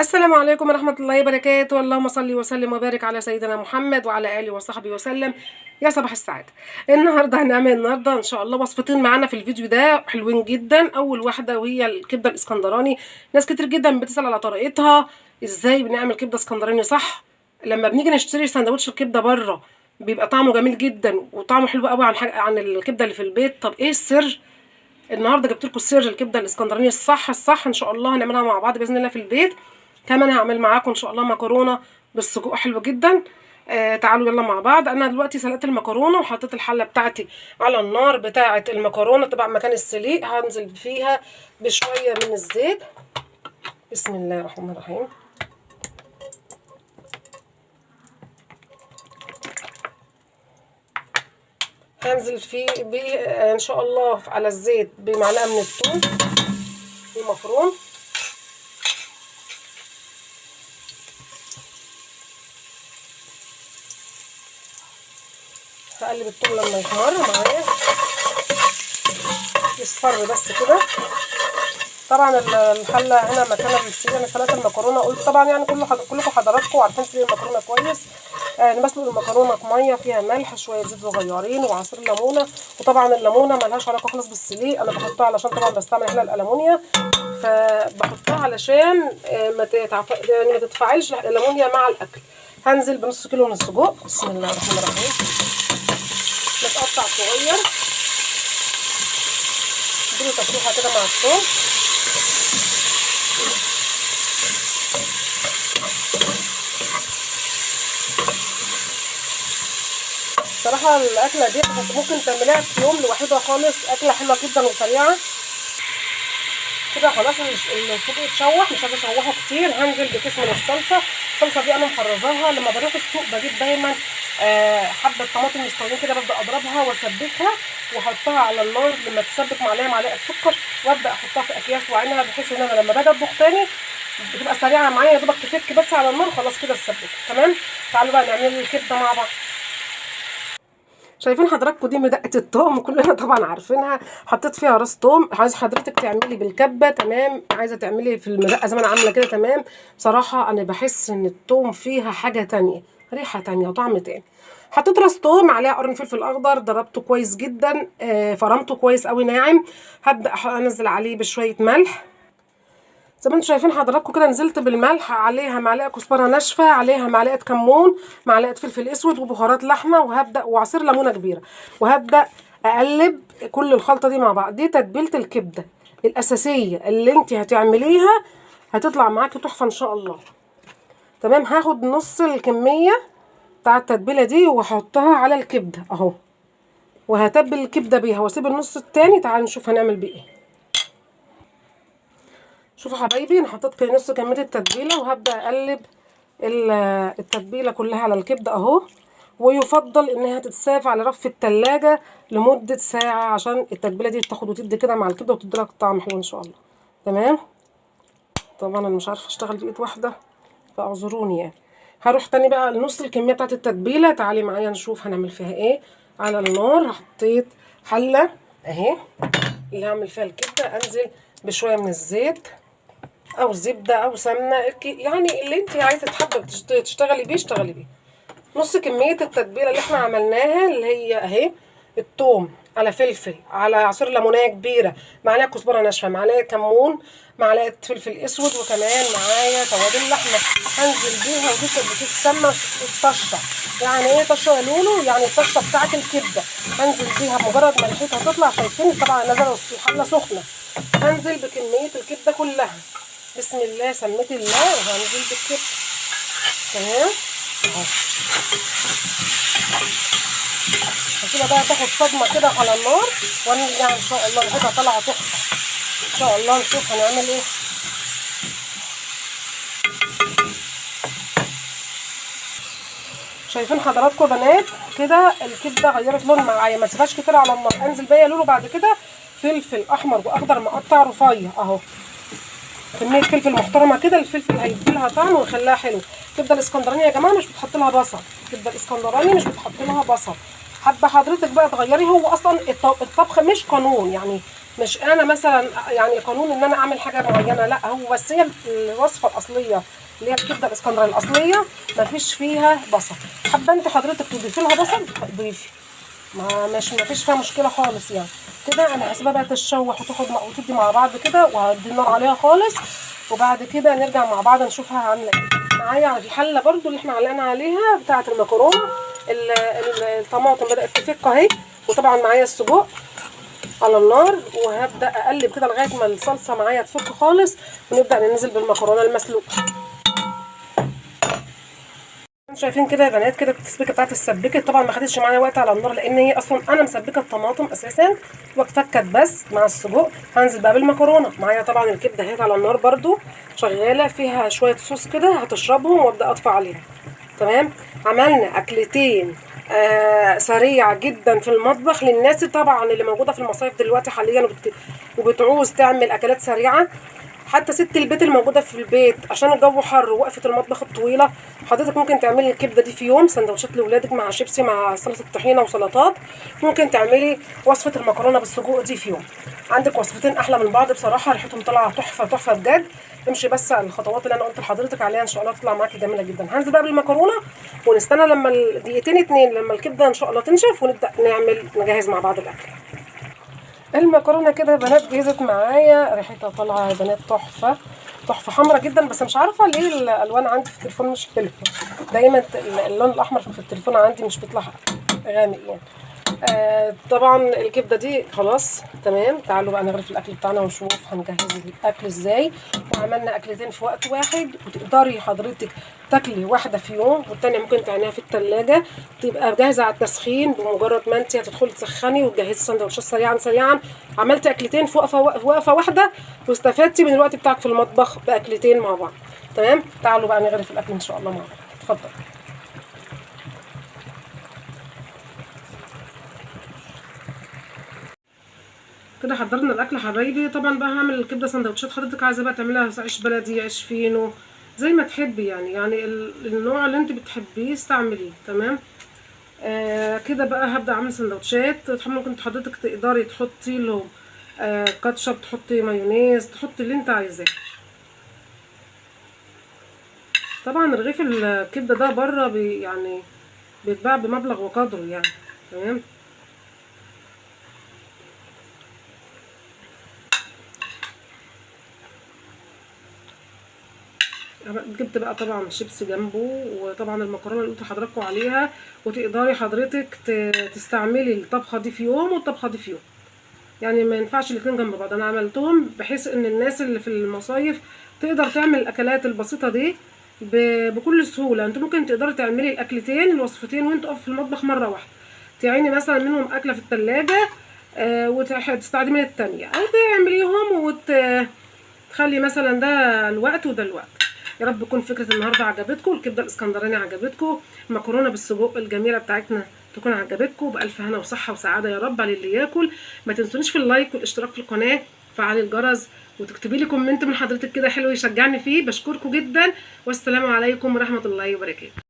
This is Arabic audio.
السلام عليكم ورحمة الله وبركاته. اللهم صل وسلم وبارك على سيدنا محمد وعلى آله وصحبه وسلم. يا صباح السعادة. النهارده هنعمل ان شاء الله وصفتين معانا في الفيديو ده حلوين جدا. اول واحدة وهي الكبدة الاسكندراني. ناس كتير جدا بتسأل على طريقتها، ازاي بنعمل كبدة اسكندراني صح. لما بنيجي نشتري سندوتش الكبدة بره بيبقى طعمه جميل جدا وطعمه حلو قوي عن الكبدة اللي في البيت. طب ايه السر؟ النهارده جبت لكم سر الكبده الاسكندراني الصح ان شاء الله هنعملها مع بعض باذن الله في البيت. كمان هعمل معاكم ان شاء الله مكرونه بالسجق حلوه جدا. تعالوا يلا مع بعض. انا دلوقتي سلقت المكرونه وحطيت الحله بتاعتي على النار بتاعه المكرونه طبعا مكان السليق. هنزل فيها بشويه من الزيت. بسم الله الرحمن الرحيم. هنزل فيه ان شاء الله على الزيت بمعلقه من الثوم المفروم. هقلب الثوم لما يحمر معايا يصفر بس كده. طبعا الحله هنا مكان السلق. انا سلقت المكرونه قلت طبعا يعني كلكم حضراتكم عارفين سلق المكرونه كويس. انا بسلق المكرونه في ميه فيها ملح شويه زيت صغيرين وعصير ليمونه. وطبعا الليمونه ملهاش علاقه خالص بالسليق، انا بحطها علشان طبعا بستعمل هنا الالومنيا، فبحطها علشان ما تتفاعلش الالومنيا مع الاكل. هنزل بنص كيلو من السجق. بسم الله الرحمن الرحيم. متقطع صغير. اديله تشويحه كده مع الثوم. صراحه الاكله دي ممكن تعمليها في يوم لوحدها خالص، اكله حلوه جدا وسريعه. كده خلاص السجق اتشوح، مش عايزه اشوحه كتير. هنزل بكيس من الصلصه. الصلصه دي انا مفرزاها. لما بروح السوق بجيب دايما حبه طماطم مستويين كده، ببدا اضربها واسبكها واحطها على النار. لما تسبك معلقه سكر وابدا احطها في اكياس واعينها، بحيث ان انا لما باجي اطبخ تاني بتبقى سريعه معايا، يا دوبك تفك بس على النار خلاص كده اتسبكت تمام. تعالوا بقى نعمل الكبده مع بعض. شايفين حضراتكم دي مدقه الثوم كلنا طبعا عارفينها. حطيت فيها راس ثوم. عايز حضرتك تعملي بالكبه تمام، عايزه تعملي في المدقه زي ما انا عامله كده تمام. بصراحه انا بحس ان الثوم فيها حاجه تانية، ريحه تانية وطعم تاني. حطيت راس ثوم عليها قرن فلفل اخضر، ضربته كويس جدا، فرمته كويس قوي ناعم. هبدا انزل عليه بشويه ملح زي ما انتم شايفين حضراتكم كده. نزلت بالملح، عليها معلقه كزبره ناشفه، عليها معلقه كمون، معلقه فلفل اسود وبهارات لحمه، وهبدا وعصير ليمونه كبيره. وهبدا اقلب كل الخلطه دي مع بعض. دي تتبيله الكبده الاساسيه اللي انت هتعمليها، هتطلع معاكي تحفه ان شاء الله تمام. هاخد نص الكميه بتاع التتبيله دي واحطها على الكبده اهو، وهتبل الكبده بيها واسيب النص التاني. تعالوا نشوف هنعمل بيه ايه. شوفوا حبايبي، انا حطيت نص كميه التتبيله وهبدا اقلب التتبيله كلها على الكبده اهو. ويفضل انها تتساب على رف التلاجة لمده ساعه عشان التتبيله دي تاخد وتدي كده مع الكبده وتدي لها طعم حلو ان شاء الله تمام. طبعا انا مش عارفه اشتغل بايد واحده فاعذروني يعني. هروح تاني بقى لنص الكميه بتاعت التتبيله. تعالي معايا نشوف هنعمل فيها ايه. على النار حطيت حله اهي اللي هعمل فيها الكبده. انزل بشويه من الزيت او زبده او سمنه يعني اللي انت عايزه تحبي تشتغلي بيه اشتغلي بيه. نص كميه التتبيله اللي احنا عملناها اللي هي اهي الثوم على فلفل على عصير ليمونيه كبيره، معلقه كزبره ناشفه، معلقه كمون، معلقه فلفل اسود، وكمان معايا توابل لحمه. هنزل بيها ودي بتتسمى الطشه. يعني ايه طشه يا لولو؟ يعني الطشه بتاعت الكبده. هنزل بيها بمجرد ما ريحتها تطلع. شايفين طبعا نزلت الحله سخنه. هنزل بكميه الكبده كلها. بسم الله سميت الله. وهنزل بالكبده تمام اهو. هسيبها بقى تاخد صدمه كده على النار ونرجع ان شاء الله. ريحتها طالعه تحفه ان شاء الله. نشوف هنعمل ايه. شايفين حضراتكم بنات كده الكبده غيرت لون معايا. ما تسيبهاش كتير على النار. انزل بقى يا لولو بعد كده فلفل احمر واخضر مقطع رفيع اهو، كميه فلفل محترمه كده. الفلفل هيدي لها طعم ويخليها حلو. الكبده الاسكندراني يا جماعه مش بتحط لها بصل. الكبده الاسكندراني مش بتحط لها بصل. حابه حضرتك بقى تغيري. هو اصلا الطبخ مش قانون يعني، مش انا مثلا يعني قانون ان انا اعمل حاجه معينه، لا هو بس هي الوصفه الاصليه اللي هي الكبده الاسكندرانيه الاصليه مفيش فيها بصل. حابه انت حضرتك تضيفي لها بصل ضيفي، مفيش فيها مشكله خالص يعني. كده انا هسيبها بقى تتشوح وتدي مع بعض كده، وهدي النار عليها خالص، وبعد كده نرجع مع بعض نشوفها عامله ايه. معايا الحله برده اللي احنا علقنا عليها بتاعه المكرونه، الطماطم بدات تفك اهي، وطبعا معايا السجق على النار، وهبدا اقلب كده لغايه ما الصلصه معايا تفك خالص، ونبدا ننزل بالمكرونه المسلوقه. شايفين كده يا بنات كده التسبيكه بتاعت السبيكه طبعا ما خدتش معايا وقت على النار، لان هي اصلا انا مسبكه الطماطم اساسا واتفكت بس مع السجق. هنزل بقى بالمكرونه معايا. طبعا الكبده اهي على النار برده شغاله فيها شويه صوص كده هتشربهم، وابدا اطفي عليها. تمام. عملنا اكلتين سريعه جدا في المطبخ للناس طبعا اللي موجوده في المصايف دلوقتي حاليا وبتعوز تعمل اكلات سريعه. حتى ست البيت الموجوده في البيت عشان الجو حر ووقفه المطبخ الطويله، حضرتك ممكن تعملي الكبده دي في يوم سندوتشات لاولادك مع شيبسي مع سلطه طحينه وسلطات. ممكن تعملي وصفه المكرونه بالسجق دي في يوم. عندك وصفتين احلى من بعض بصراحه، ريحتهم طالعه تحفه تحفه بجد. امشي بس على الخطوات اللي انا قلت لحضرتك عليها ان شاء الله تطلع معاكي جميله جدا. هنزل بقى بالمكرونه ونستنى لما دقيقتين اتنين لما الكبده ان شاء الله تنشف، ونبدا نجهز مع بعض الاكل. المكرونه كده يا بنات جهزت معايا، ريحتها طالعه يا بنات تحفه تحفه، حمرا جدا، بس مش عارفه ليه الالوان عندي في التليفون مش حلوه. دايما اللون الاحمر في التليفون عندي مش بيطلع غامق يعني. طبعا الكبده دي خلاص تمام. تعالوا بقى نغرف الاكل بتاعنا ونشوف هنجهز الاكل ازاي. وعملنا اكلتين في وقت واحد، وتقدري حضرتك تاكلي واحده في يوم والتانيه ممكن تعينيها في التلاجة تبقى جاهزه على التسخين، بمجرد ما انت هتدخلي تسخني وتجهزي سندوتشات سريعا سريعا. عملتي اكلتين في وقفه واحده، واستفدتي من الوقت بتاعك في المطبخ باكلتين مع بعض. تمام. تعالوا بقى نغرف الاكل ان شاء الله مع بعض. اتفضل. كده حضرنا الاكل حبايبي. طبعا بقى هعمل الكبده سندوتشات، حضرتك عايزه بقى تعمليها عيش بلدي عيش فينو زي ما تحبي يعني النوع اللي انت بتحبيه استعمليه. تمام. كده بقى هبدا اعمل سندوتشات. ممكن حضرتك تقدري تحطي له كاتشب، تحطي مايونيز، تحطي اللي انت عايزاه. طبعا رغيف الكبده ده بره يعني بيتباع بمبلغ وقدره يعني. تمام. جبت بقى طبعا شيبسي جنبه، وطبعا المكرونه اللي قلت لحضراتكم عليها. وتقدري حضرتك تستعملي الطبخه دي في يوم والطبخه دي في يوم، يعني ما ينفعش الاتنين جنب بعض. انا عملتهم بحيث ان الناس اللي في المصايف تقدر تعمل الاكلات البسيطه دي بكل سهوله. انت ممكن تقدري تعملي الاكلتين الوصفتين وانت في المطبخ مره واحده، تعيني مثلا منهم اكله في الثلاجه وتستخدمي التانية، او تعمليهم وتخلي مثلا ده الوقت وده الوقت. يا رب تكون فكره النهارده عجبتكم، الكبده الاسكندراني عجبتكم، المكرونه بالسجق الجميله بتاعتنا تكون عجبتكم. بالف هنا وصحه وسعاده يا رب على اللي ياكل. ما تنسونيش في اللايك والاشتراك في القناه، فعلي الجرس، وتكتبي لي كومنت من حضرتك كده حلو يشجعني فيه. بشكركم جدا، والسلام عليكم ورحمه الله وبركاته.